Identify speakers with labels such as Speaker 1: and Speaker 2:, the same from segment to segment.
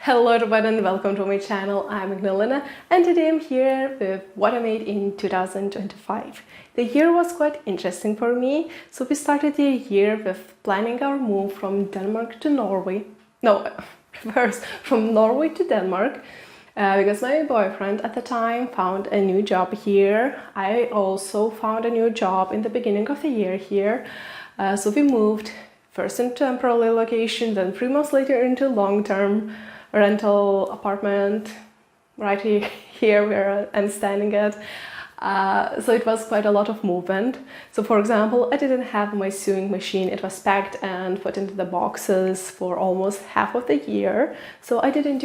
Speaker 1: Hello everyone and welcome to my channel. I'm Lilla and today I'm here with what I made in 2025. The year was quite interesting for me, so we started the year with planning our move from Denmark to Norway. No, reverse, from Norway to Denmark. Because my boyfriend at the time found a new job here. I also found a new job in the beginning of the year here. So we moved first into temporary location, then 3 months later into long-term rental apartment right here where I'm standing at. So it was quite a lot of movement. So for example, I didn't have my sewing machine. It was packed and put into the boxes for almost half of the year. So I didn't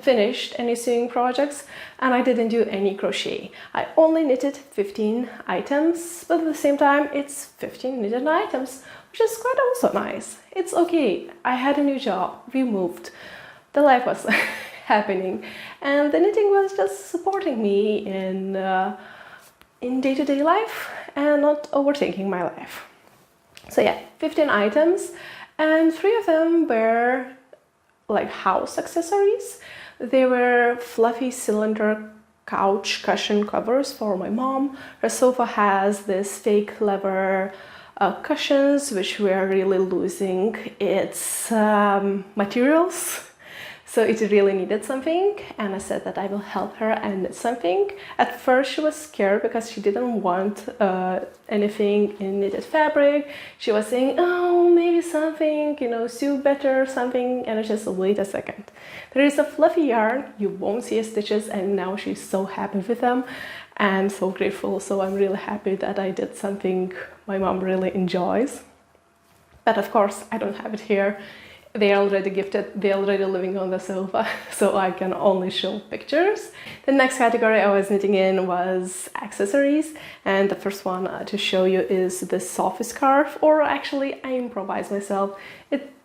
Speaker 1: finish any sewing projects and I didn't do any crochet. I only knitted 15 items, but at the same time it's 15 knitted items, which is quite also nice. It's okay. I had a new job, we moved, the life was happening, and the knitting was just supporting me in day-to-day life and not overthinking my life. So yeah, 15 items, and 3 of them were like house accessories. They were fluffy cylinder couch cushion covers for my mom. Her sofa has this fake leather cushions which were really losing its materials. So it really needed something, and I said that I will help her and knit something. At first she was scared because she didn't want anything in knitted fabric. She was saying, oh, maybe something, sew better, something, and I just wait a second. There is a fluffy yarn, you won't see stitches, and now she's so happy with them and so grateful. So I'm really happy that I did something my mom really enjoys. But of course, I don't have it here. They're already gifted, they're already living on the sofa, so I can only show pictures. The next category I was knitting in was accessories, and the first one to show you is this soft scarf, or actually I improvised myself.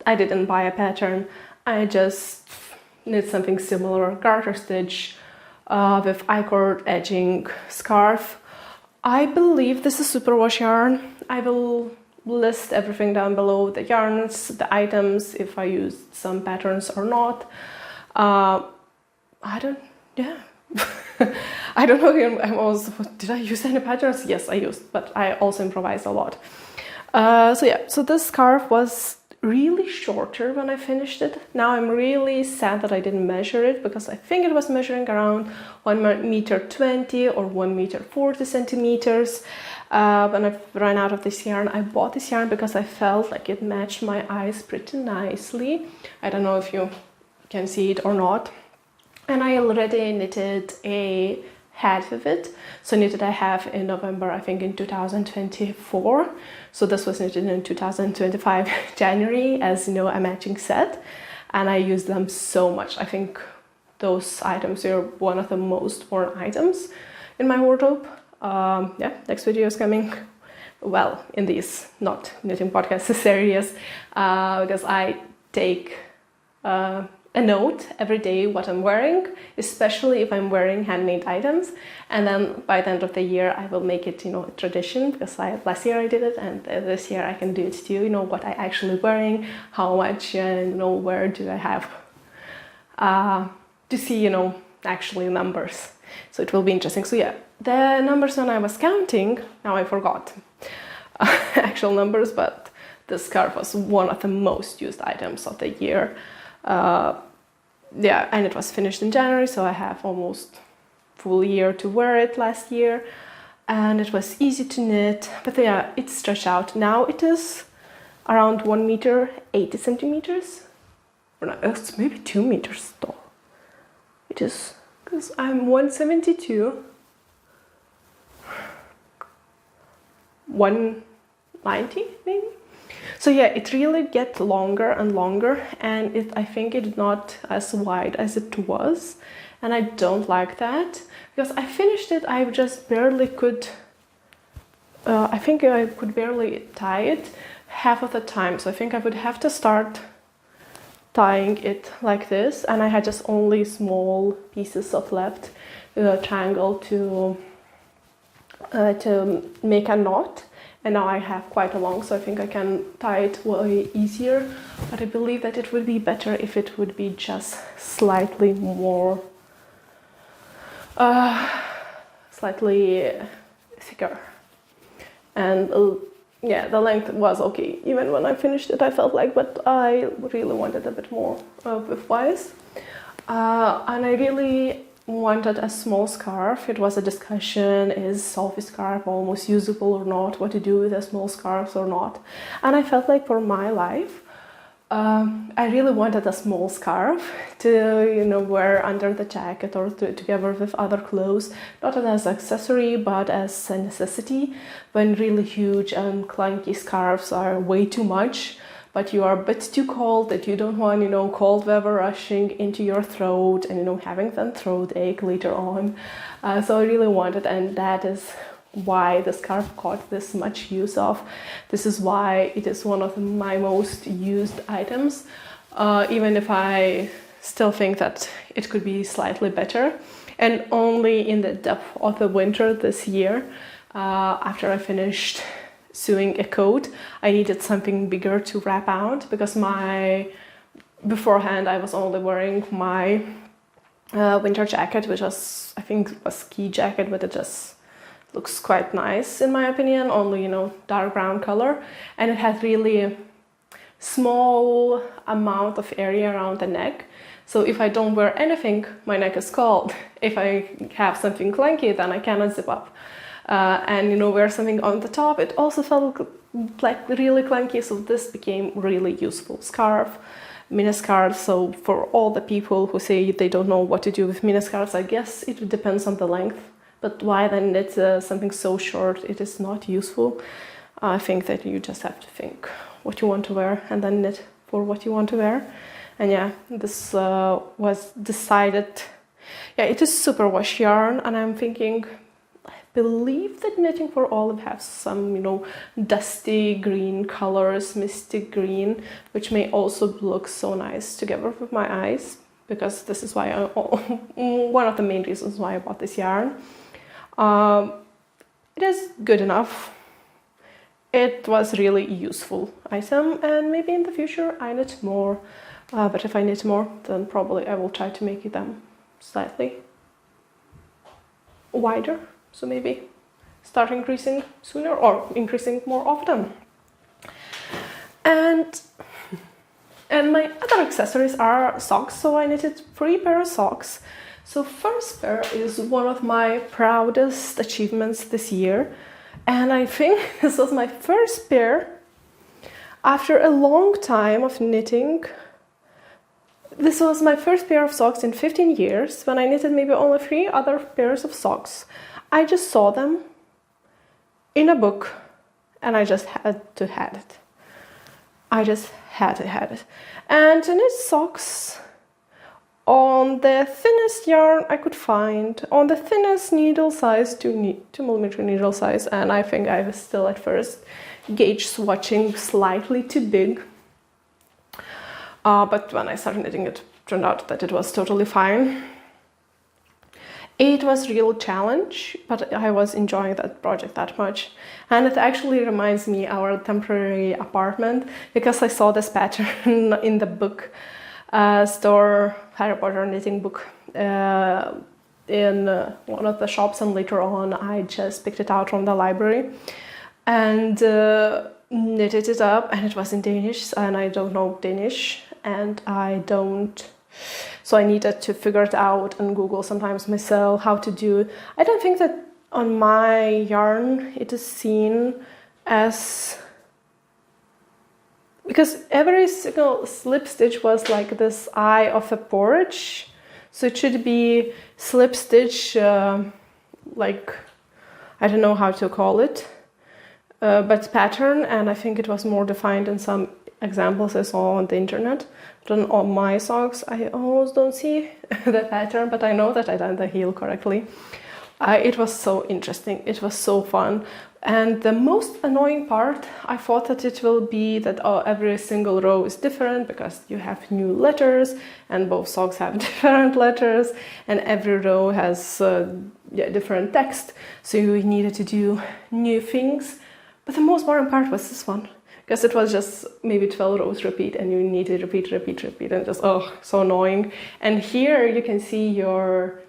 Speaker 1: I didn't buy a pattern, I just knit something similar, garter stitch with I-cord edging scarf. I believe this is superwash yarn. I will list everything down below, the yarns, the items, if I used some patterns or not. I don't know. Did I use any patterns? Yes, I used, but I also improvised a lot. So this scarf was really shorter when I finished it. Now I'm really sad that I didn't measure it, because I think it was measuring around 1 meter 20 or 1 meter 40 centimeters. When I ran out of this yarn, I bought this yarn because I felt like it matched my eyes pretty nicely. I don't know if you can see it or not. And I already knitted a half of it. So knitted I have in November, I think in 2024. So this was knitted in 2025 January as a matching set. And I used them so much. I think those items are one of the most worn items in my wardrobe. Next video is coming, well, in these not knitting podcast series, because I take a note every day what I'm wearing, especially if I'm wearing handmade items, and then by the end of the year I will make it a tradition, because last year I did it, and this year I can do it too, what I actually wearing, how much, where do I have to see actually numbers. So it will be interesting. So yeah, the numbers when I was counting, now I forgot actual numbers, but the scarf was one of the most used items of the year. And it was finished in January, so I have almost full year to wear it last year, and it was easy to knit. But yeah, it stretched out. Now it is around 1 meter 80 centimeters, or not, it's maybe 2 meters tall. It is, because I'm 172, 190 maybe. So yeah, it really gets longer and longer, and I think it's not as wide as it was, and I don't like that, because I finished it, I just barely could, I think I could barely tie it half of the time, so I think I would have to start tying it like this, and I had just only small pieces of left triangle to make a knot, and now I have quite a long, so I think I can tie it way easier, but I believe that it would be better if it would be just slightly more, slightly thicker. And yeah, the length was okay. Even when I finished it, I felt like, but I really wanted a bit more width-wise. And I really wanted a small scarf. It was a discussion, is selfie scarf almost usable or not, what to do with a small scarf or not. And I felt like for my life, I really wanted a small scarf to, you know, wear under the jacket or together with other clothes, not as an accessory, but as a necessity, when really huge and clunky scarves are way too much, but you are a bit too cold that you don't want, you know, cold weather rushing into your throat and, you know, having some throat ache later on. So I really wanted, and that is why the scarf got this much use of. This is why it is one of my most used items, even if I still think that it could be slightly better. And only in the depth of the winter this year, after I finished sewing a coat, I needed something bigger to wrap out, because beforehand I was only wearing my winter jacket, which was, I think, a ski jacket, but it just looks quite nice in my opinion, only, you know, dark brown color, and it had really small amount of area around the neck. So if I don't wear anything, my neck is cold. If I have something clunky, then I cannot zip up. And, you know, wear something on the top, it also felt like really clunky, so this became really useful scarf, mini scarf. So for all the people who say they don't know what to do with mini scarves, I guess it depends on the length. But why then knit something so short, it is not useful. I think that you just have to think what you want to wear and then knit for what you want to wear. And yeah, this was decided. Yeah, it is superwash yarn, and I'm thinking, I believe that knitting for olive has some, you know, dusty green colors, misty green, which may also look so nice together with my eyes, because this is why one of the main reasons why I bought this yarn. It is good enough. It was really useful item, and maybe in the future I knit more. But if I knit more, then probably I will try to make them slightly wider. So maybe start increasing sooner or increasing more often. And my other accessories are socks. So I knitted 3 pairs of socks. So first pair is one of my proudest achievements this year, and I think this was my first pair after a long time of knitting. This was my first pair of socks in 15 years, when I knitted maybe only 3 other pairs of socks. I just saw them in a book and I just had to have it. I just had to have it. And to knit socks on the thinnest yarn I could find, on the thinnest needle size, 2mm needle size, and I think I was still at first gauge swatching slightly too big. But when I started knitting, it turned out that it was totally fine. It was a real challenge, but I was enjoying that project that much. And it actually reminds me of our temporary apartment, because I saw this pattern in the book store, Harry Potter knitting book, in one of the shops, and later on I just picked it out from the library and knitted it up, and it was in Danish, and I don't know Danish, and so I needed to figure it out and Google sometimes myself how to do. I don't think that on my yarn it is seen as, because every single slip stitch was like this eye of a porridge, so it should be slip stitch, like, I don't know how to call it, but pattern, and I think it was more defined in some examples I saw on the internet. But on my socks I almost don't see the pattern, but I know that I done the heel correctly. It was so interesting, it was so fun. And the most annoying part, I thought that it will be that every single row is different, because you have new letters and both socks have different letters, and every row has different text, so you needed to do new things. But the most boring part was this one, because it was just maybe 12 rows repeat, and you need to repeat, and just, oh, so annoying. And here you can see your,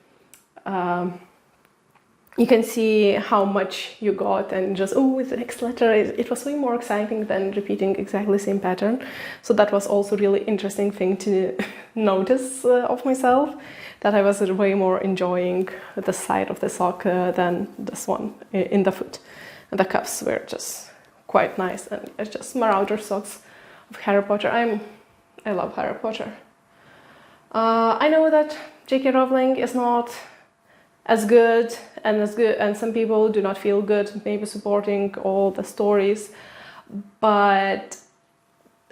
Speaker 1: you can see how much you got, and just, oh, it's the next letter. It was way more exciting than repeating exactly the same pattern. So that was also really interesting thing to notice of myself, that I was way more enjoying the side of the sock than this one in the foot. And the cuffs were just quite nice, and it's just Marauder socks of Harry Potter. I love Harry Potter. I know that J.K. Rowling is not as good, and some people do not feel good maybe supporting all the stories, but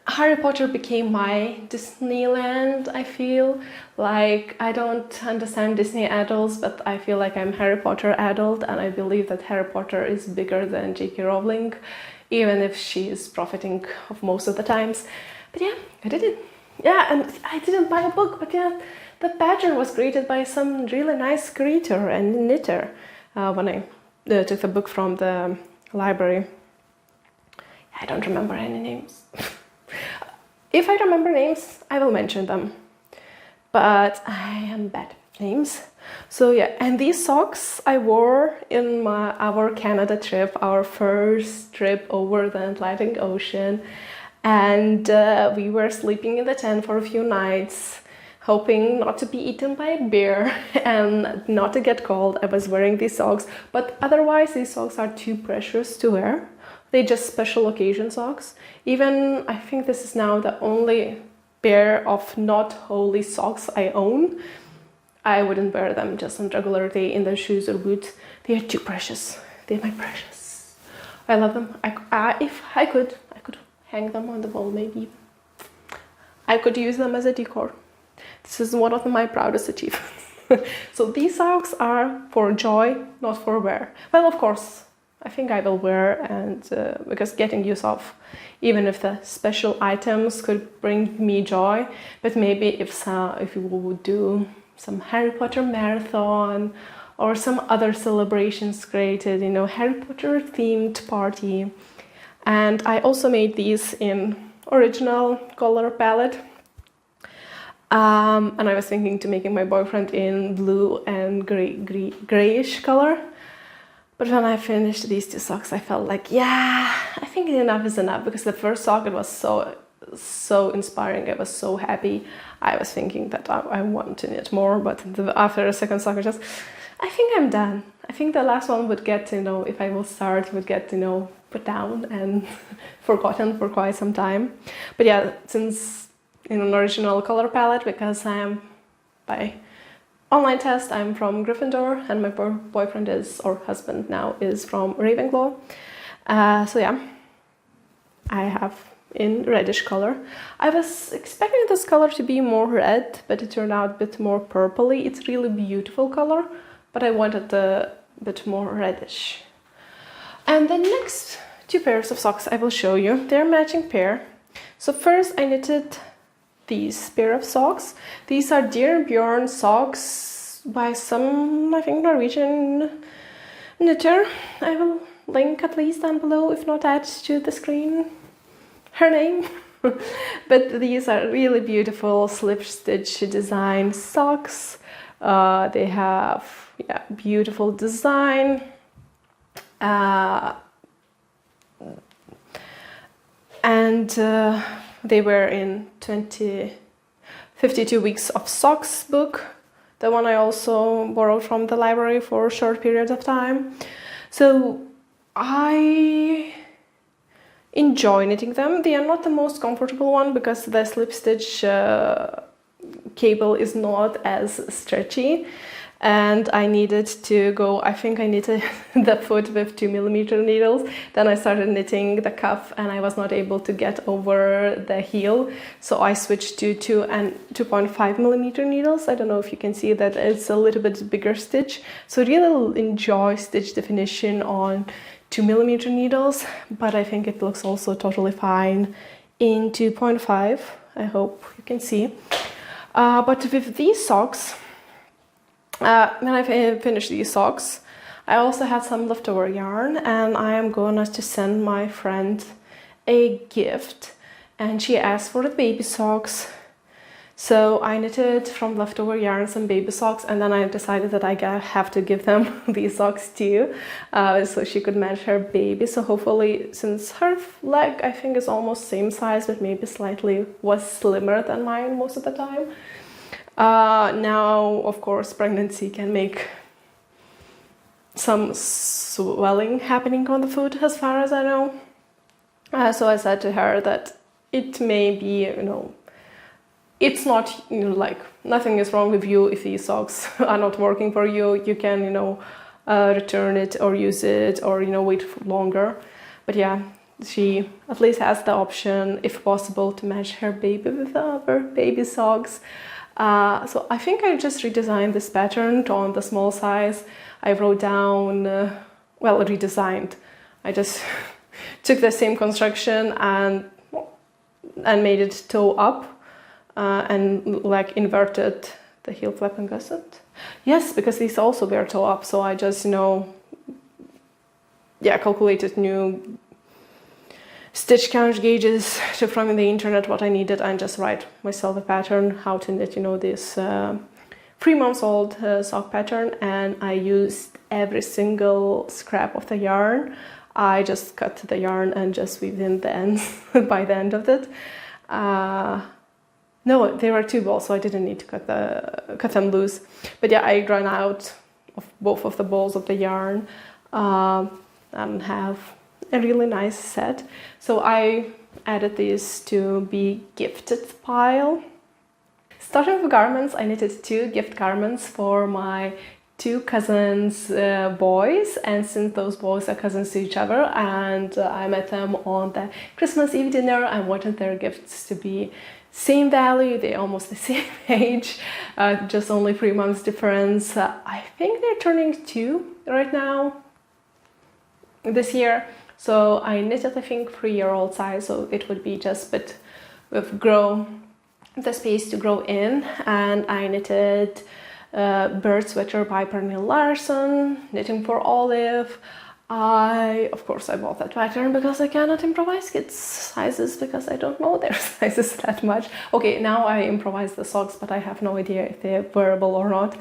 Speaker 1: Harry Potter became my Disneyland. I feel like I don't understand Disney adults, but I feel like I'm Harry Potter adult, and I believe that Harry Potter is bigger than J.K. Rowling, even if she is profiting of most of the times. But yeah, I did it. Yeah, and I didn't buy a book, but yeah, the pattern was created by some really nice creator and knitter when I took the book from the library. I don't remember any names. If I remember names, I will mention them, but I am bad at names. So yeah, and these socks I wore in our Canada trip, our first trip over the Atlantic Ocean, and we were sleeping in the tent for a few nights, hoping not to be eaten by a bear and not to get cold. I was wearing these socks, but otherwise these socks are too precious to wear. They're just special occasion socks. Even, I think this is now the only pair of not holy socks I own. I wouldn't wear them just on regular day in the shoes or boots. They are too precious. They're my precious. I love them. If I could hang them on the wall maybe. I could use them as a decor. This is one of my proudest achievements. So these socks are for joy, not for wear. Well, of course, I think I will wear, and because getting use of, even if the special items could bring me joy, but maybe if you would do some Harry Potter marathon or some other celebrations created, you know, Harry Potter themed party. And I also made these in original color palette. And I was thinking to making my boyfriend in blue and grayish color. But when I finished these two socks, I felt like, yeah, I think enough is enough, because the first sock, it was so inspiring. I was so happy. I was thinking that I want to knit more, but after the second sock, I think I'm done. I think the last one would get, if I will start, would get, put down and forgotten for quite some time. But yeah, since in an original color palette, because I'm by online test, I'm from Gryffindor, and my boyfriend or husband now is from Ravenclaw. So yeah, I have in reddish color. I was expecting this color to be more red, but it turned out a bit more purpley. It's really beautiful color, but I wanted a bit more reddish. And the next two pairs of socks I will show you, they're matching pair. So first I knitted these pair of socks. These are Dear Björn socks by some, I think, Norwegian knitter. I will link at least down below, if not add to the screen her name. But these are really beautiful slip stitch design socks. They have beautiful design. And they were in 52 Weeks of Socks book, the one I also borrowed from the library for a short period of time. So I enjoy knitting them. They are not the most comfortable one, because the slip stitch cable is not as stretchy, and I needed to go, I think I knitted the foot with 2mm needles. Then I started knitting the cuff, and I was not able to get over the heel, so I switched to 2 and 2.5mm needles. I don't know if you can see that it's a little bit bigger stitch, so really enjoy stitch definition on 2mm needles, but I think it looks also totally fine in 2.5. I hope you can see. But with these socks, when I finished these socks, I also had some leftover yarn, and I am gonna to send my friend a gift, and she asked for the baby socks. So I knitted from leftover yarn some baby socks, and then I decided that I have to give them these socks too, so she could match her baby. So hopefully, since her leg I think is almost same size, but maybe slightly was slimmer than mine most of the time. Now, of course, pregnancy can make some swelling happening on the foot, as far as I know. So I said to her that it may be, it's not, like, nothing is wrong with you if these socks are not working for you. You can, return it or use it, or, wait for longer. But yeah, she at least has the option, if possible, to match her baby with other baby socks. So I think I just redesigned this pattern on the small size. I wrote down, redesigned. I just took the same construction and made it toe up. And like inverted the heel flap and gusset. Yes, because these also were toe up, so I just calculated new stitch count gauges from the internet what I needed, and just write myself a pattern how to knit this 3 months old sock pattern. And I used every single scrap of the yarn. I just cut the yarn and just weaved in the ends by the end of it. No, they were 2 balls, so I didn't need to cut them loose. But yeah, I ran out of both of the balls of the yarn and have a really nice set. So I added these to be gifted pile. Starting with garments, I knitted 2 gift garments for my 2 cousins' boys, and since those boys are cousins to each other, and I met them on the Christmas Eve dinner, I wanted their gifts to be same value, they're almost the same age, just only 3 months difference. I think they're turning 2 right now, this year. So I knitted, I think, 3-year-old size, so it would be just but with the space to grow in. And I knitted bird sweater by Pernille Larsen, knitting for Olive. Of course, I bought that pattern because I cannot improvise kids' sizes because I don't know their sizes that much. Okay, now I improvise the socks, but I have no idea if they're wearable or not.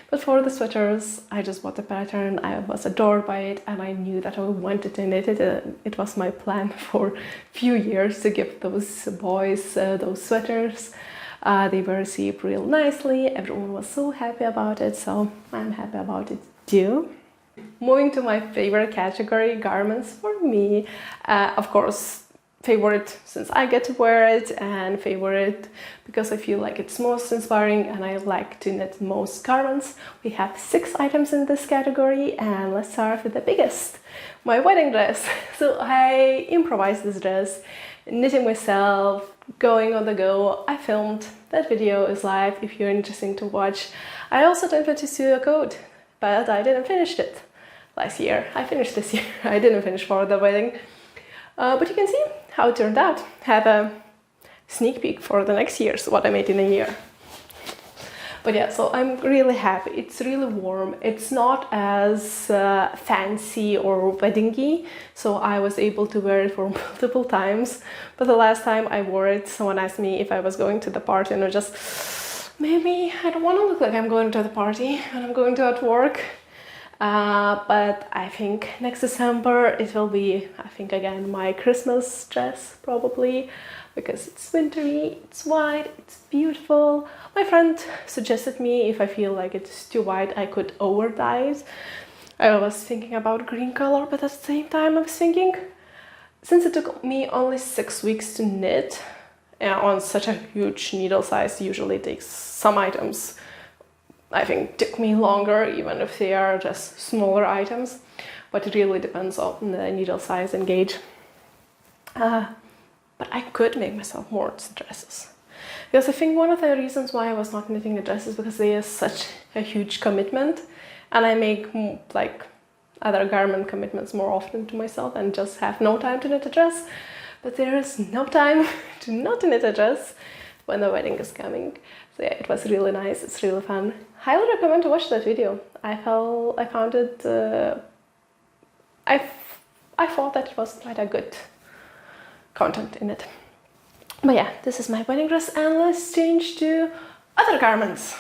Speaker 1: But for the sweaters, I just bought the pattern. I was adored by it, and I knew that I wanted to knit it. It was my plan for a few years to give those boys those sweaters. They were received real nicely. Everyone was so happy about it, so I'm happy about it too. Moving to my favorite category, garments for me. Of course, favorite since I get to wear it, and favorite because I feel like it's most inspiring and I like to knit most garments. We have 6 items in this category, and let's start with the biggest, my wedding dress. So I improvised this dress, knitting myself, going on the go. I filmed, that video is live if you're interested to watch. I also attempted to sew a coat, but I didn't finish it last year. I finished this year. I didn't finish for the wedding. But you can see how it turned out. Have a sneak peek for the next year's what I made in a year. But yeah, so I'm really happy. It's really warm. It's not as fancy or weddingy, so I was able to wear it for multiple times. But the last time I wore it, someone asked me if I was going to the party, and I just, maybe I don't want to look like I'm going to the party when I'm going to at work. But I think next December it will be, I think again, my Christmas dress probably, because it's wintry, it's white, it's beautiful. My friend suggested me if I feel like it's too white, I could over dye it. I was thinking about green color, but at the same time I was thinking, since it took me only 6 weeks to knit, on such a huge needle size, usually takes some items, I think, took me longer, even if they are just smaller items, but it really depends on the needle size and gauge. But I could make myself more dresses, because I think one of the reasons why I was not knitting a dress is because they are such a huge commitment, and I make like other garment commitments more often to myself and just have no time to knit a dress. But there is no time to not knit a dress when the wedding is coming. So yeah, it was really nice. It's really fun. Highly recommend to watch that video. I found it. I thought that it was quite a good content in it. But yeah, this is my wedding dress, and let's change to other garments.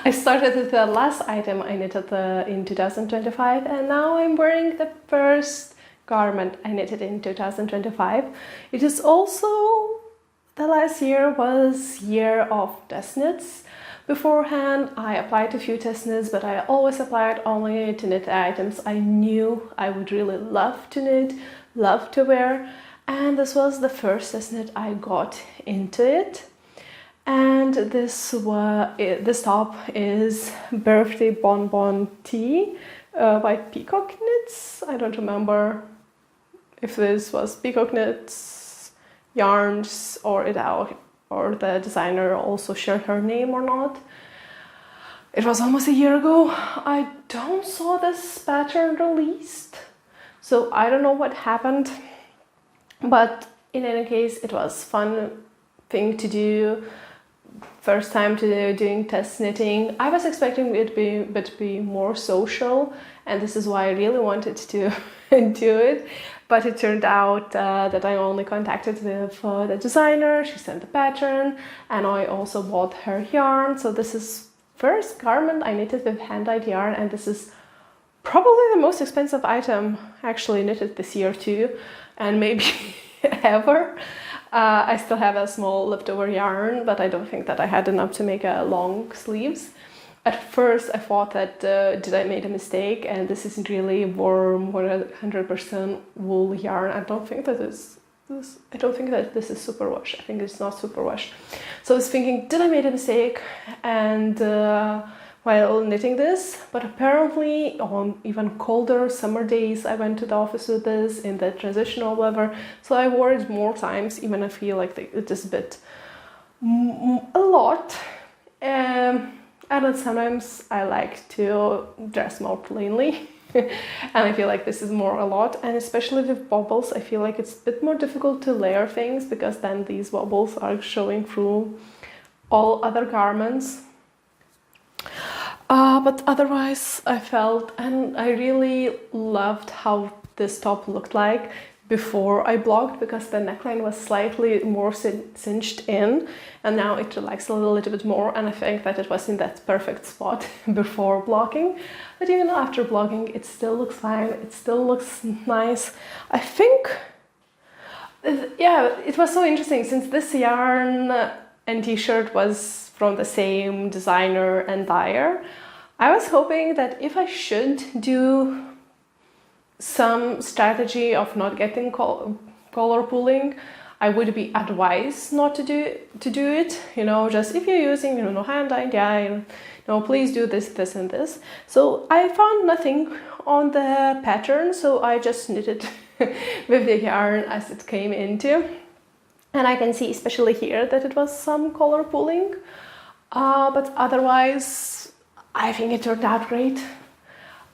Speaker 1: I started with the last item I knitted in 2025, and now I'm wearing the first garment I knitted in 2025. It is also the last year was year of test knits. Beforehand, I applied a few test knits, but I always applied only to knit items I knew I would really love to knit, love to wear. And this was the first test knit I got into it. And this top is Birthday Bonbon Tea by Peacock Knits. I don't remember if this was Peacock Knits yarns or the designer also shared her name or not. It was almost a year ago. I don't saw this pattern released, so I don't know what happened. But in any case, it was fun thing to do. First time to doing test knitting. I was expecting it to be more social, and this is why I really wanted to do it. But it turned out that I only contacted the designer. She sent the pattern, and I also bought her yarn. So this is first garment I knitted with hand-dyed yarn, and this is probably the most expensive item actually knitted this year too, and maybe ever. I still have a small leftover yarn, but I don't think that I had enough to make a long sleeves. At first I thought that did I made a mistake, and this isn't really warm 100% wool yarn. I don't think that this is superwash. I think it's not superwash. So I was thinking, did I made a mistake? And while knitting this, but apparently on even colder summer days I went to the office with this in the transitional weather, so I wore it more times. Even I feel like it is a bit a lot, and then sometimes I like to dress more plainly and I feel like this is more a lot, and especially with bobbles I feel like it's a bit more difficult to layer things, because then these bobbles are showing through all other garments. But otherwise I felt, and I really loved how this top looked like before I blocked, because the neckline was slightly more cinched in, and now it relaxed a little bit more, and I think that it was in that perfect spot before blocking. But even after blocking, it still looks fine, it still looks nice. I think, yeah, it was so interesting, since this yarn and t-shirt was from the same designer and dyer. I was hoping that if I should do some strategy of not getting color pooling, I would be advised not to do it. You know, just if you're using, you know, hand-dyed yarn, please do this, this, and this. So I found nothing on the pattern, so I just knitted with the yarn as it came into. And I can see, especially here, that it was some color pooling. But otherwise, I think it turned out great.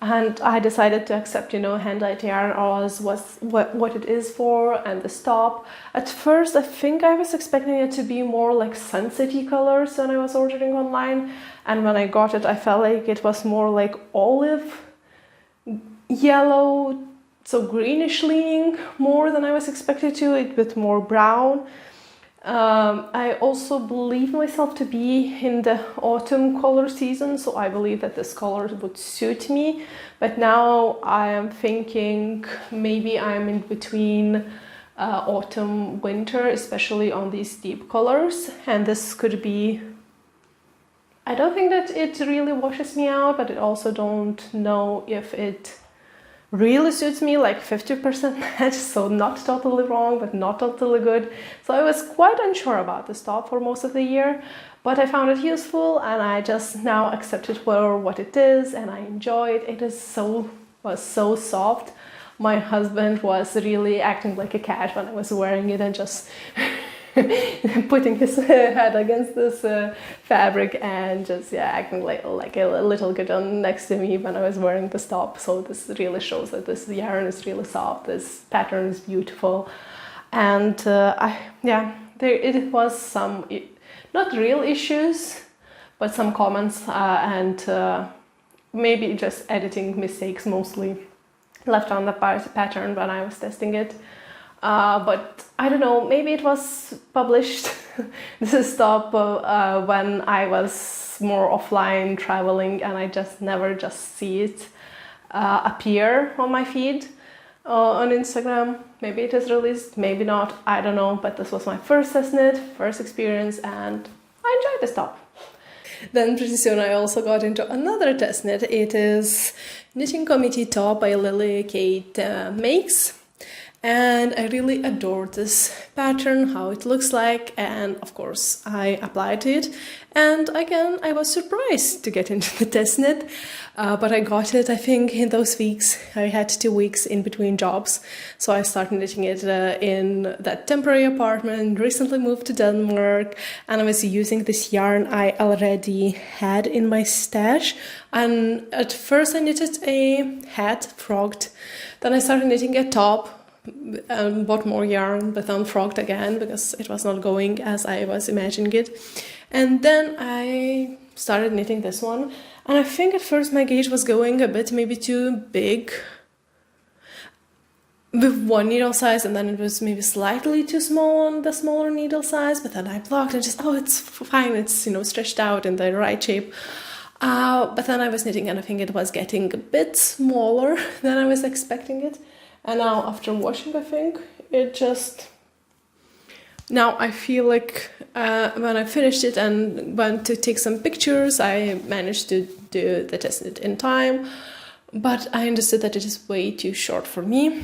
Speaker 1: And I decided to accept, hand-dyed yarn as what it is for, and the top. At first, I think I was expecting it to be more like sunsetty colors when I was ordering online. And when I got it, I felt like it was more like olive yellow, so greenish leaning more than I was expected to, a bit more brown. I also believe myself to be in the autumn color season, so I believe that this color would suit me. But now I am thinking maybe I'm in between autumn, winter, especially on these deep colors, and this could be. I don't think that it really washes me out, but I also don't know if it really suits me, like 50% match, so not totally wrong, but not totally good. So I was quite unsure about this top for most of the year, but I found it useful, and I just now accept it for what it is, and I enjoy it. It was so soft. My husband was really acting like a cat when I was wearing it, and just putting his head against this fabric and just acting like a little kitten next to me when I was wearing this top. So this really shows that this yarn is really soft, this pattern is beautiful, and it was some not real issues, but some comments and maybe just editing mistakes mostly left on the pattern when I was testing it. But I don't know, maybe it was published, this is top when I was more offline traveling and I just never just see it appear on my feed on Instagram. Maybe it is released, maybe not, I don't know, but this was my first test knit, first experience, and I enjoyed this top. Then pretty soon I also got into another test knit. It is Knitting Committee top by Lilla Kate Makes. And I really adored this pattern, how it looks like, and of course I applied it. And again, I was surprised to get into the test knit, but I got it, I think, in those weeks. I had 2 weeks in between jobs, so I started knitting it in that temporary apartment, recently moved to Denmark, and I was using this yarn I already had in my stash. And at first I knitted a hat, frogged, then I started knitting a top, bought more yarn, but then frogged again because it was not going as I was imagining it. And then I started knitting this one, and I think at first my gauge was going a bit maybe too big with one needle size, and then it was maybe slightly too small on the smaller needle size, but then I blocked and just, oh, it's fine, it's, you know, stretched out in the right shape. But then I was knitting and I think it was getting a bit smaller than I was expecting it. And now after washing, I think it just... Now I feel like when I finished it and went to take some pictures, I managed to do the test knit in time. But I understood that it is way too short for me.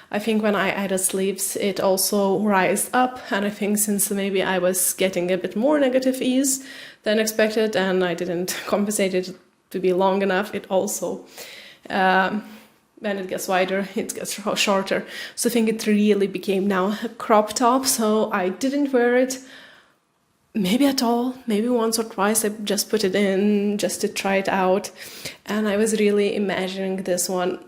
Speaker 1: I think when I added sleeves, it also rised up. And I think since maybe I was getting a bit more negative ease than expected and I didn't compensate it to be long enough, it also... when it gets wider, it gets shorter. So I think it really became now a crop top. So I didn't wear it maybe at all, maybe once or twice. I just put it in just to try it out. And I was really imagining this one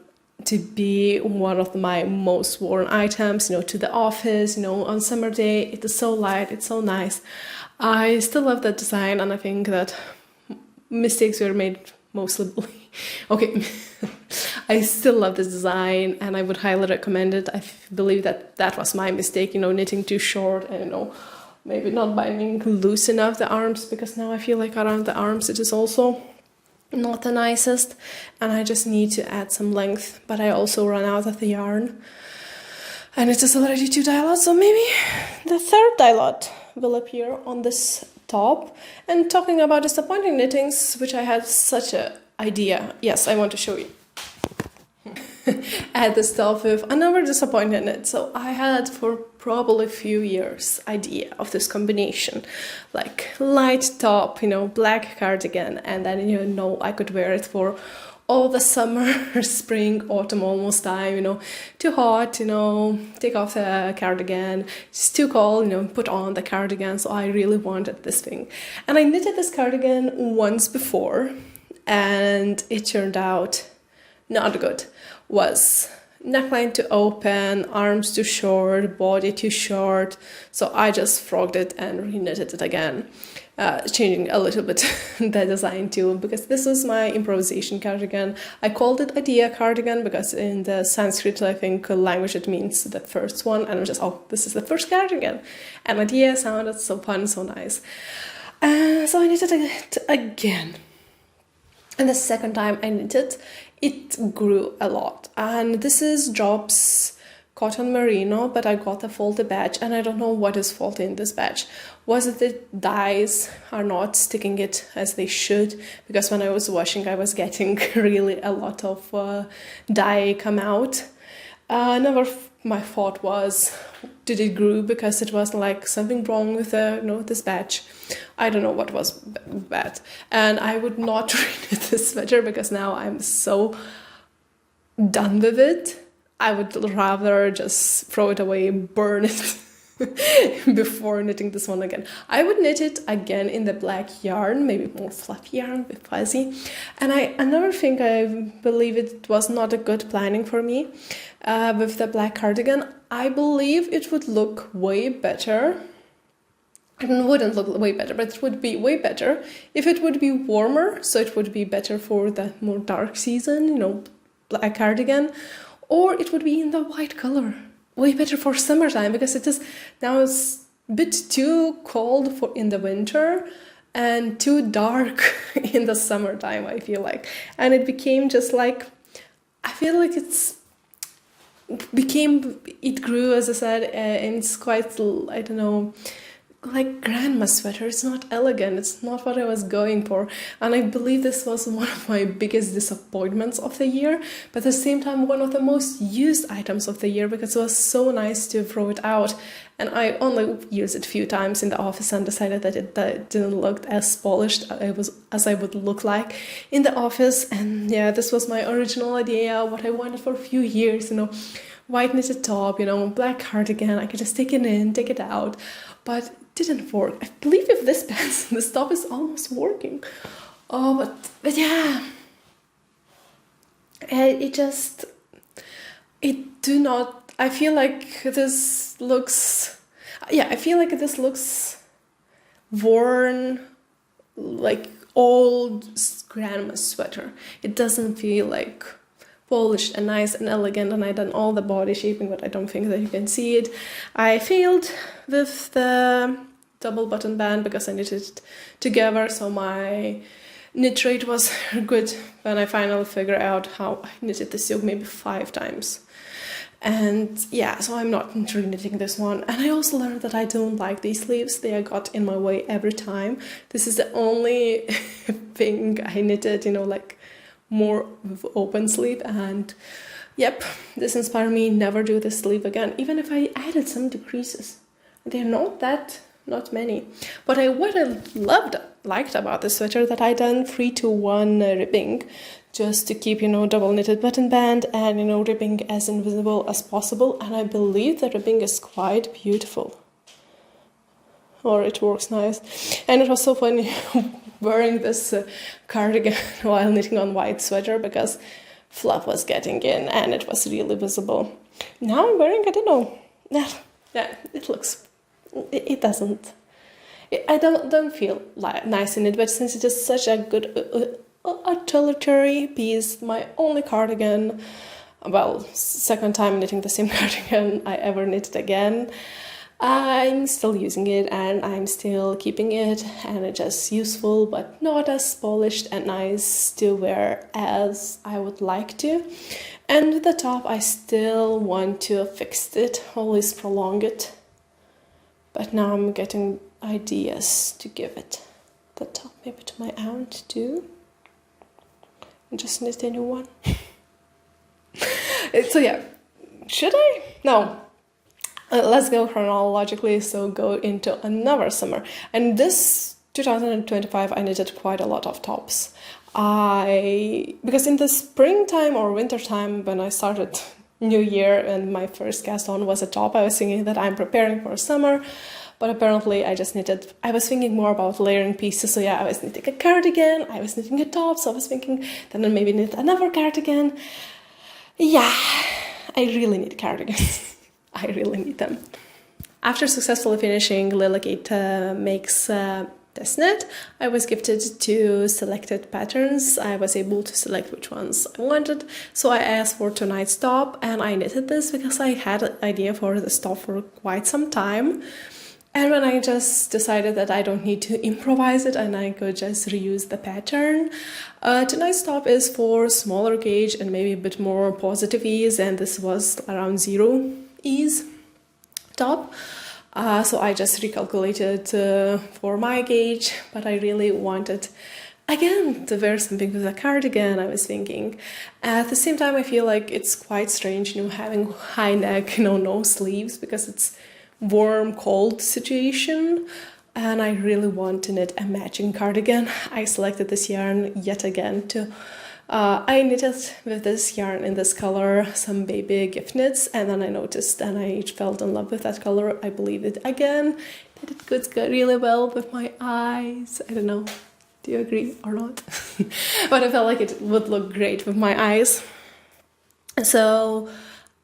Speaker 1: to be one of my most worn items, you know, to the office, you know, on summer day. It is so light, it's so nice. I still love that design, and I think that mistakes were made mostly. Okay, I still love this design and I would highly recommend it. I believe that that was my mistake, you know, knitting too short and, you know, maybe not binding loose enough the arms, because now I feel like around the arms it is also not the nicest and I just need to add some length, but I also run out of the yarn and it is already 2 dye lots, so maybe the 3rd dye lot will appear on this top. And talking about disappointing knittings, which I had such a idea. Yes, I want to show you. I had this top with another disappointing knit. So I had for probably a few years idea of this combination, like light top, you know, black cardigan, and then, you know, I could wear it for all the summer, spring, autumn almost time, you know, too hot, you know, take off the cardigan, it's too cold, you know, put on the cardigan. So I really wanted this thing. And I knitted this cardigan once before and it turned out not good. Was neckline too open, arms too short, body too short. So I just frogged it and re-knitted it again, changing a little bit the design too, because this was my improvisation cardigan. I called it Adya cardigan because in the Sanskrit, I think, language, it means the first one. And I'm just, oh, this is the first cardigan. And Adya sounded so fun, so nice. So I knitted it again. And the second time I knitted, it grew a lot. And this is Jobs cotton merino, but I got a faulty batch and I don't know what is faulty in this batch. Was it the dyes are not sticking it as they should? Because when I was washing, I was getting really a lot of dye come out. My thought was, did it grow because it was like something wrong with this batch? I don't know what was bad. And I would not reknit this sweater because now I'm so done with it. I would rather just throw it away, burn it before knitting this one again. I would knit it again in the black yarn, maybe more fluffy yarn, a bit fuzzy. And another thing, I believe it was not a good planning for me with the black cardigan. I believe it would look way better It wouldn't look way better, but it would be way better if it would be warmer, so it would be better for the more dark season, you know, black cardigan, or it would be in the white color, way better for summertime, because it is now it's a bit too cold for in the winter and too dark in the summertime, I feel like. And it became just like, I feel like it grew, as I said, and it's quite, I don't know, like grandma sweater. It's not elegant, it's not what I was going for, and I believe this was one of my biggest disappointments of the year, but at the same time one of the most used items of the year, because it was so nice to throw it out. And I only used it a few times in the office and decided that it didn't look as polished as I would look like in the office. And yeah, this was my original idea, what I wanted for a few years, you know, white knitted top, you know, black cardigan. I could just take it in, take it out, but didn't work. I believe if this pants, this top is almost working. Oh, but yeah, I feel like this looks, worn, like old grandma sweater. It doesn't feel like polished and nice and elegant, and I done all the body shaping, but I don't think that you can see it. I failed with the double button band because I knitted it together, so my knit rate was good when I finally figured out how I knitted this yoke maybe 5 times. And yeah, so I'm not re-knitting this one. And I also learned that I don't like these sleeves. They got in my way every time. This is the only thing I knitted, you know, like more open sleeve, and yep, this inspired me never do this sleeve again, even if I added some decreases. They're not many. But what I liked about this sweater, that I done 3-to-1 ribbing, just to keep, you know, double knitted button band and, you know, ribbing as invisible as possible, and I believe the ribbing is quite beautiful, or it works nice. And it was so funny wearing this cardigan while knitting on white sweater, because fluff was getting in and it was really visible. Now I'm wearing, I don't know, yeah, it looks, it doesn't, I don't feel nice in it, but since it is such a good utilitarian piece, my only cardigan, well, second time knitting the same cardigan I ever knitted again, I'm still using it and I'm still keeping it, and it's just useful but not as polished and nice to wear as I would like to. And with the top, I still want to fix it, always prolong it, but now I'm getting ideas to give it the top, maybe to my aunt too, and just knit a new one. So yeah, should I? No. Let's go chronologically, so go into another summer. And this 2025 I knitted quite a lot of tops. Because in the springtime or wintertime, when I started New Year and my first cast on was a top, I was thinking that I'm preparing for summer, but apparently I just knitted, I was thinking more about layering pieces. So yeah, I was knitting a cardigan, I was knitting a top, so I was thinking then I'll maybe knit another cardigan. Yeah, I really need cardigans. I really need them. After successfully finishing Lilla makes this knit, I was gifted 2 selected patterns. I was able to select which ones I wanted, so I asked for tonight's top, and I knitted this because I had an idea for this top for quite some time. And when I just decided that I don't need to improvise it and I could just reuse the pattern. Tonight's top is for smaller gauge and maybe a bit more positive ease, and this was around 0 ease top. So I just recalculated for my gauge, but I really wanted, again, to wear something with a cardigan, I was thinking. At the same time, I feel like it's quite strange, you know, having high neck, you know, no sleeves, because it's warm, cold situation. And I really want to knit a matching cardigan. I selected this yarn yet again to I knitted with this yarn in this color some baby gift knits, and then I noticed and I fell in love with that color. I believe it again, that it could go really well with my eyes. I don't know, do you agree or not? But I felt like it would look great with my eyes. So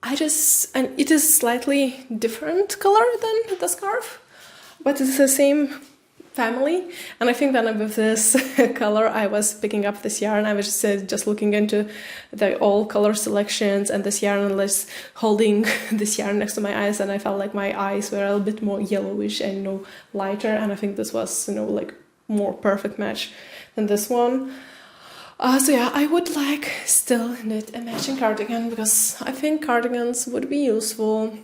Speaker 1: and it is slightly different color than the scarf. but it's the same family. And I think that with this color I was picking up this yarn, I was just looking into the all color selections and this yarn, and less holding this yarn next to my eyes, and I felt like my eyes were a little bit more yellowish and, you know, lighter, and I think this was, you know, like more perfect match than this one. So yeah, I would like still knit a matching cardigan, because I think cardigans would be useful,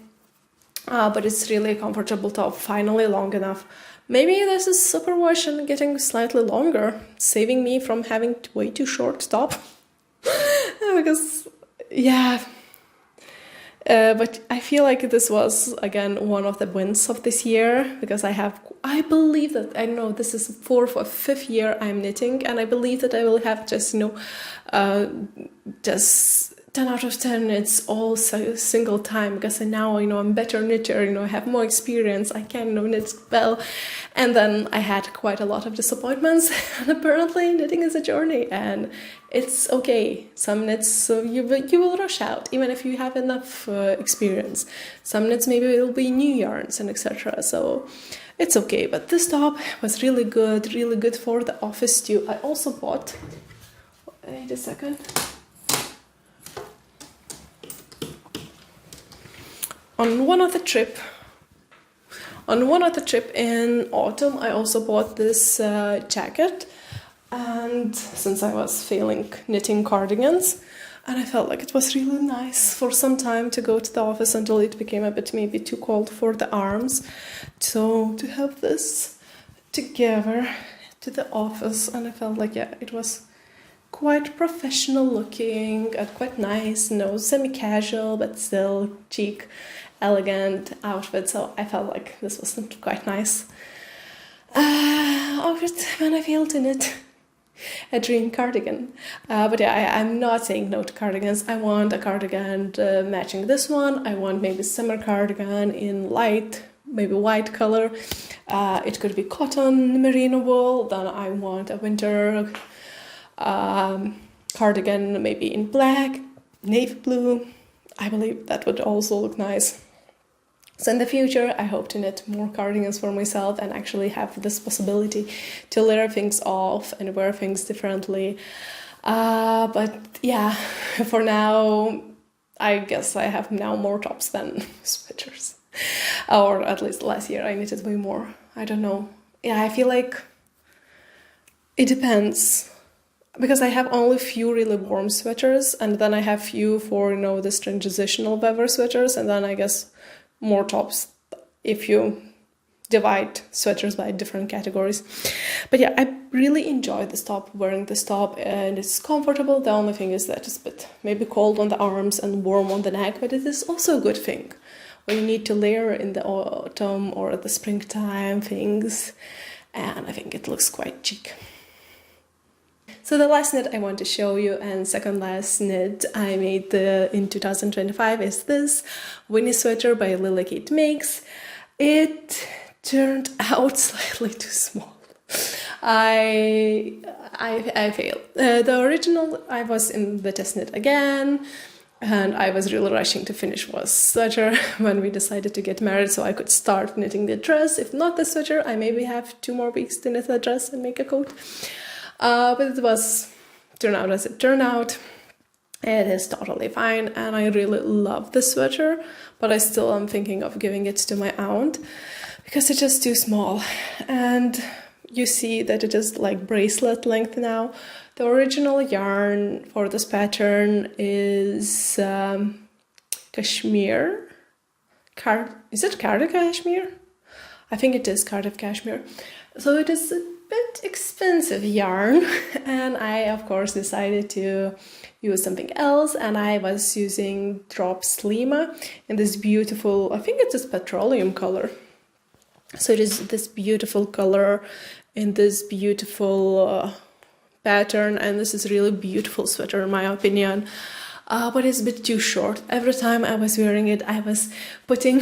Speaker 1: but it's really a comfortable top, finally long enough. Maybe this is superwash and getting slightly longer, saving me from having way too short top. Because, yeah. But I feel like this was, again, one of the wins of this year, because I believe that, I know this is 4th or 5th year I'm knitting, and I believe that I will have just, you know, just 10 out of 10 it's all single time, because now, you know, I'm better knitter, you know, I have more experience, I can, you know, knit well. And then I had quite a lot of disappointments, and apparently knitting is a journey, and it's okay. Some knits you will rush out even if you have enough experience. Some knits maybe it will be new yarns and etc. So it's okay. But this top was really good for the office too. I also bought, wait a second, on one of the trip in autumn, I also bought this jacket, and since I was feeling knitting cardigans, and I felt like it was really nice for some time to go to the office until it became a bit maybe too cold for the arms, so to have this together to the office, and I felt like, yeah, it was quite professional looking and quite nice, no, semi-casual but still chic, elegant outfit, so I felt like this was quite nice outfit when I feel to knit a dream cardigan. But yeah, I'm not saying no to cardigans. I want a cardigan matching this one. I want maybe summer cardigan in light, maybe white color. It could be cotton, merino wool. Then I want a winter cardigan maybe in black, navy blue. I believe that would also look nice. So in the future, I hope to knit more cardigans for myself and actually have this possibility to layer things off and wear things differently. But yeah, for now, I guess I have now more tops than sweaters. Or at least last year I knitted way more. I don't know. Yeah, I feel like it depends. Because I have only few really warm sweaters, and then I have few for, you know, this transitional weather sweaters, and then I guess more tops if you divide sweaters by different categories. But yeah, I really enjoy this top, wearing this top, and it's comfortable. The only thing is that it's a bit maybe cold on the arms and warm on the neck, but it is also a good thing when you need to layer in the autumn or the springtime things, and I think it looks quite chic. So the last knit I want to show you, and second last knit I made in 2025, is this Winnie sweater by Lilla Makes. It turned out slightly too small. I failed. The original, I was in the test knit again, and I was really rushing to finish was sweater when we decided to get married, so I could start knitting the dress. If not the sweater, I maybe have 2 more weeks to knit the dress and make a coat. But it was turned out as it turned out. It is totally fine, and I really love the sweater, but I still am thinking of giving it to my aunt because it's just too small. And you see that it is like bracelet length now. The original yarn for this pattern is cashmere. Is it Cardiff cashmere? I think it is Cardiff cashmere. So it is a bit expensive yarn, and I of course decided to use something else, and I was using Drops Lima in this beautiful, I think it's this petroleum color. So it is this beautiful color in this beautiful pattern, and this is really beautiful sweater in my opinion. But it's a bit too short. Every time I was wearing it, I was putting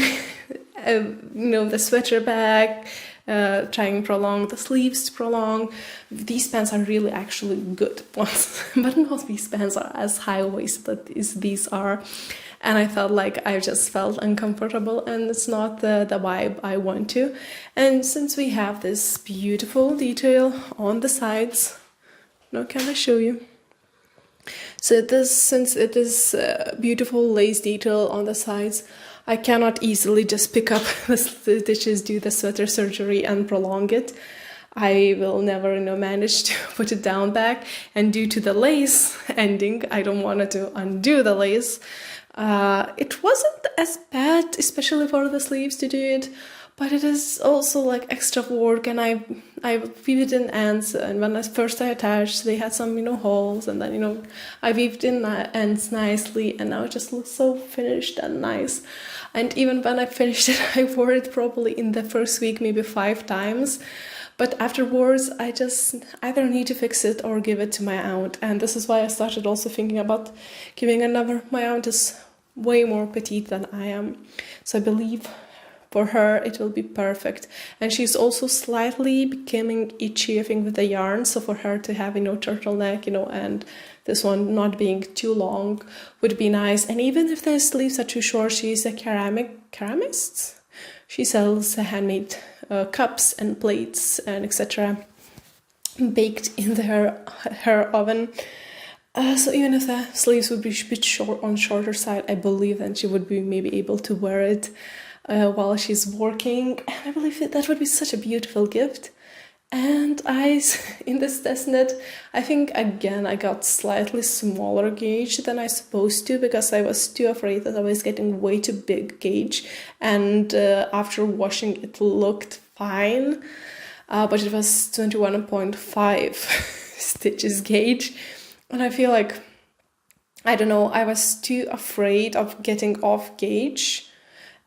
Speaker 1: the sweater back trying to prolong the sleeves, to prolong. These pants are really actually good ones, but not these pants are as high-waisted as these are. And I felt like I just felt uncomfortable, and it's not the vibe I want to. And since we have this beautiful detail on the sides, now can I show you? So since it is beautiful lace detail on the sides, I cannot easily just pick up the stitches, do the sweater surgery and prolong it. I will never, manage to put it down back. And due to the lace ending, I don't want to undo the lace. It wasn't as bad, especially for the sleeves to do it, but it is also like extra work, and I weaved in ends, and when I attached, they had some, holes, and then, I weaved in ends nicely, and now it just looks so finished and nice. And even when I finished it, I wore it probably in the first week, maybe 5 times. But afterwards, I just either need to fix it or give it to my aunt. And this is why I started also thinking about giving another. My aunt is way more petite than I am. So I believe for her it will be perfect. And she's also slightly becoming itchy, I think, with the yarn. So for her to have, turtleneck, and this one not being too long would be nice. And even if the sleeves are too short, she's a ceramist. She sells handmade cups and plates and etc. baked in her oven. So even if the sleeves would be a bit short on shorter side, I believe that she would be maybe able to wear it while she's working. And I believe that would be such a beautiful gift. And in this test knit, I think again I got slightly smaller gauge than I supposed to, because I was too afraid that I was getting way too big gauge. And after washing, it looked fine, but it was 21.5 stitches gauge. And I feel like, I don't know, I was too afraid of getting off gauge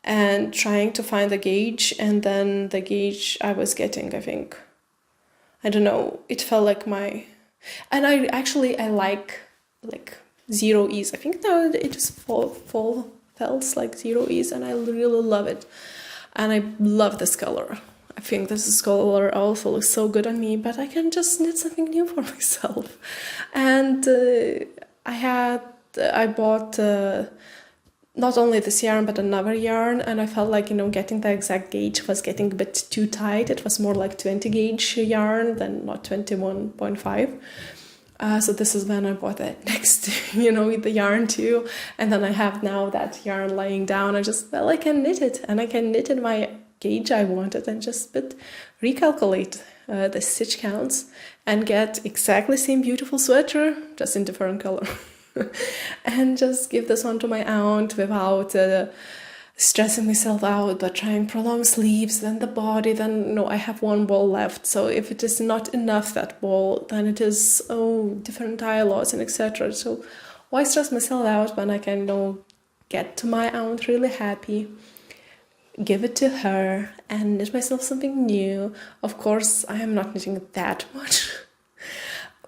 Speaker 1: and trying to find the gauge, and then the gauge I was getting, I think, I don't know, it felt like and I like 0 ease. I think now it just feels like 0 ease, and I really love it. And I love this color. I think this color also looks so good on me, but I can just knit something new for myself. And I bought not only this yarn but another yarn, and I felt like getting the exact gauge was getting a bit too tight. It was more like 20 gauge yarn than not 21.5. So this is when I bought that next with the yarn too, and then I have now that yarn laying down. I just felt like I can knit it, and I can knit in my gauge I wanted, and just recalculate the stitch counts and get exactly same beautiful sweater, just in different color. And just give this one to my aunt without stressing myself out, but trying prolonged sleeves, then the body, then I have one ball left. So if it is not enough, that ball, then it is different tie lots and etc. So why stress myself out when I can get to my aunt really happy, give it to her, and knit myself something new. Of course, I am not knitting that much,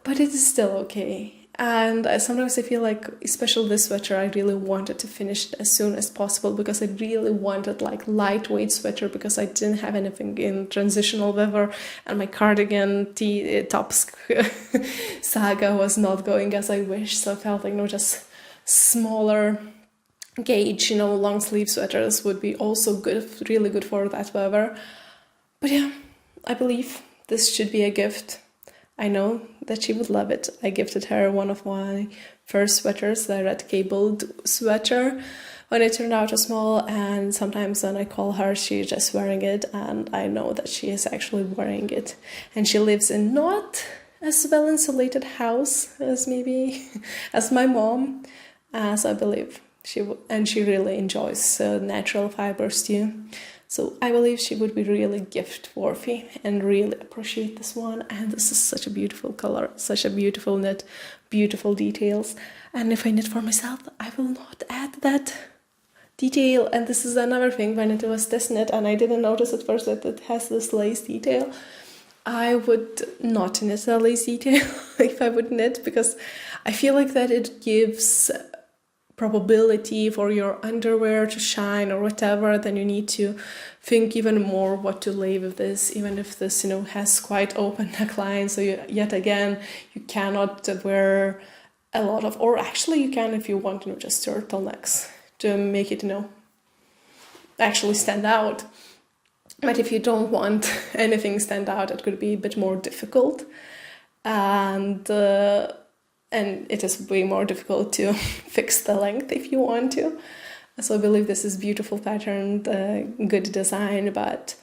Speaker 1: but it is still okay. And sometimes I feel like, especially this sweater, I really wanted to finish it as soon as possible, because I really wanted like lightweight sweater, because I didn't have anything in transitional weather, and my cardigan top saga was not going as I wished. So I felt like just smaller gauge, long sleeve sweaters would be also good, really good for that weather. But yeah, I believe this should be a gift. I know that she would love it. I gifted her one of my first sweaters, the red cabled sweater, when it turned out too small, and sometimes when I call her, she's just wearing it, and I know that she is actually wearing it. And she lives in not as well insulated house as as my mom, as I believe she really enjoys natural fibers too. So I believe she would be really gift worthy and really appreciate this one. And this is such a beautiful color, such a beautiful knit, beautiful details. And if I knit for myself, I will not add that detail. And this is another thing, when it was this knit and I didn't notice at first that it has this lace detail, I would not knit a lace detail if I would knit, because I feel like that it gives probability for your underwear to shine or whatever, then you need to think even more what to lay with this, even if this, has quite open neckline. So yet again, you cannot wear a lot of, or actually you can if you want, just turtlenecks to make it, actually stand out. But if you don't want anything stand out, it could be a bit more difficult. And it is way more difficult to fix the length if you want to. So I believe this is beautiful pattern, good design, but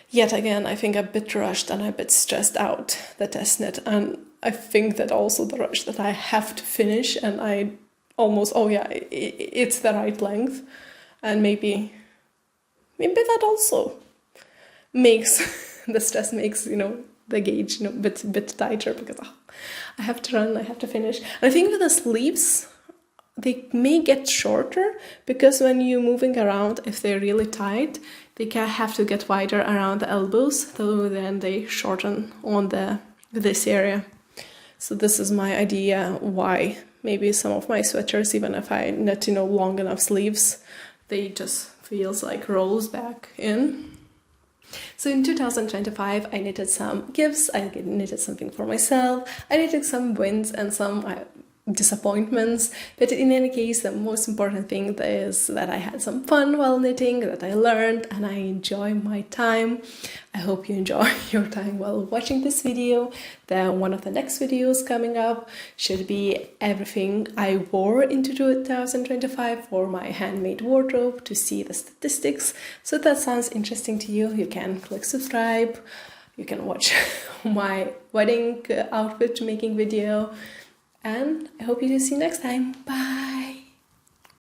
Speaker 1: yet again, I think a bit rushed and a bit stressed out, the test knit. And I think that also the rush that I have to finish, and I almost, it's the right length. And maybe that also makes, the stress makes, the gauge, bit tighter, because I have to run, I have to finish. And I think with the sleeves, they may get shorter, because when you're moving around, if they're really tight, they can have to get wider around the elbows, so then they shorten on this area. So this is my idea why maybe some of my sweaters, even if I knit, long enough sleeves, they just feels like rolls back in. So in 2025, I knitted some gifts, I knitted something for myself, I knitted some wins and some disappointments, but in any case, the most important thing is that I had some fun while knitting, that I learned, and I enjoy my time. I hope you enjoy your time while watching this video. One of the next videos coming up should be everything I wore into 2025 for my handmade wardrobe, to see the statistics. So if that sounds interesting to you, you can click subscribe, you can watch my wedding outfit making video, and I hope you see you next time. Bye!